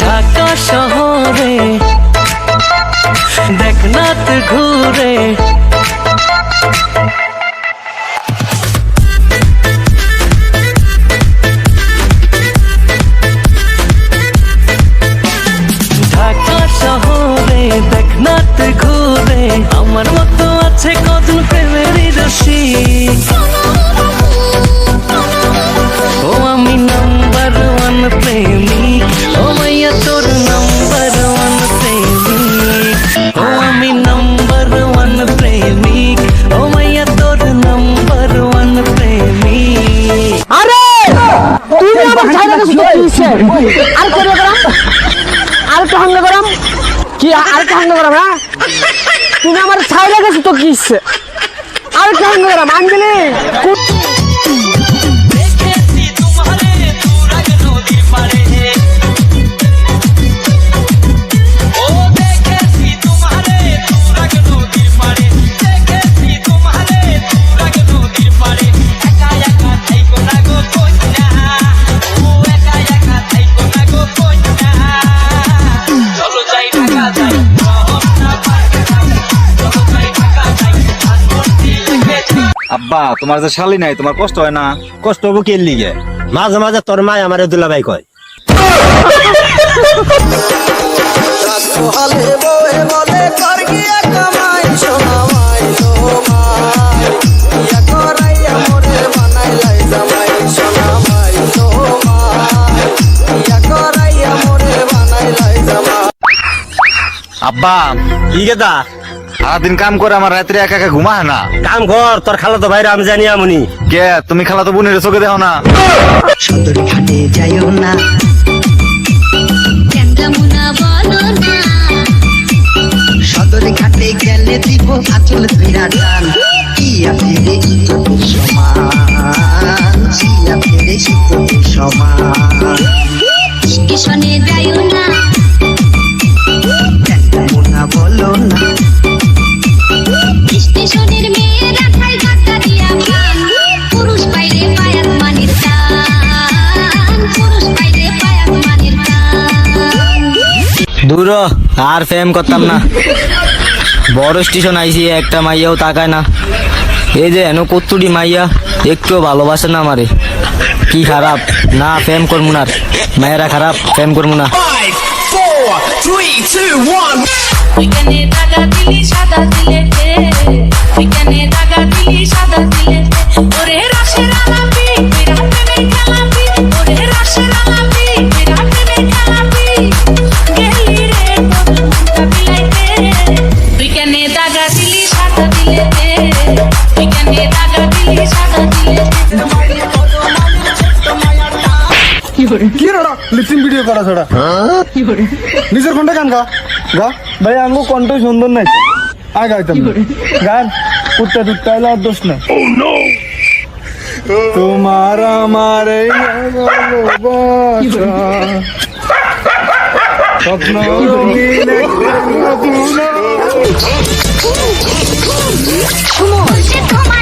ঢাকা শহরে দেখনাথ ঘুরে ঢাকা শহরে দেখনাথ ঘুরে আমার মতো আছে কজন প্রেমেরই রসিক ও আমি নাম্বার ওয়ান প্রেমিক ও মাইয়া তোর নাম্বার ওয়ান প্রেমিক ও আমি নাম্বার ওয়ান প্রেমিক ও মাইয়া তোর নাম্বার ওয়ান প্রেমিক। আরে তুমি আমার ছাইরা গেছো তো কিছে আর করে গরাম আর তো হাঙ্গা গরাম কি আর তো হাঙ্গা গরাম হ্যাঁ তুমি আমার ছাইরা গেছো তো কিছে আর তো হাঙ্গা গরাম আঞ্জলি আব্বা তোমার যে শালি নাই তোমার কষ্ট হয় না? কষ্ট হবো কে লিগে মাঝে মাঝে তোর মাই আমার দুলাভাই কয় আব্বা কি গেদা সারাদিন কাম করে আমার রাত্রে একা একা ঘুমা হয় না। কাম কর তোর খালা তো ভাইরা আমি জানি আমনি কে তুমি খালা তো বোনের চোখে দেখো না? সদর ঘাটে যাইও না সদর ঘাটে গেলে দিব আচল ফেরা টান ইয়া ফেরে ইতদের সমান ইয়া ফেরে ইতদের সমান স্টেশনে যাইও না মোনা বলো না স্টেশনের মেয়েরা খাই ধাক্কা দিয়া পান পুরুষ বাইরে পায়াত মানির টান পুরুষ বাইরে পায়াত মানির টান দূর হ, আর ফেম করতাম না। বড় স্টেশন আইসি একটা মাইয়াও তাকায় না। এই যে এনো কত্তুটি মাইয়া একটুও ভালোবাসে না আমারে। কি খারাপ না ফেম করবো না, মায়েরা খারাপ ফেম করবো না। ওইখানে দাগা দিলি সাদা দিলেতে ওইখানে দাগা দিলি সাদা দিলেতে ওরে রসের আলাপি বিরাট প্রেমে খেলাপি ওরে রসের আলাপি বিরাট প্রেমে খেলাপি গেলি রে মনটা বিলাইতে ওইখানে দাগা দিলি সাদা দিলেতে ওইখানে দাগা দিলি সাদা দিলেতে কি রা লিপসিং ভিডিও করা ছড়া নিজের কণ্ঠে গান গা গা ভাই আঙ্গো কণ্ঠ সুন্দর নাই আয় গাইতাম গান কুত্তা টুত্তা এলো আর দোষ নাই। তোমার আমার এই ভালোবাসা স্বপ্ন রঙিন এক নতুন তোমার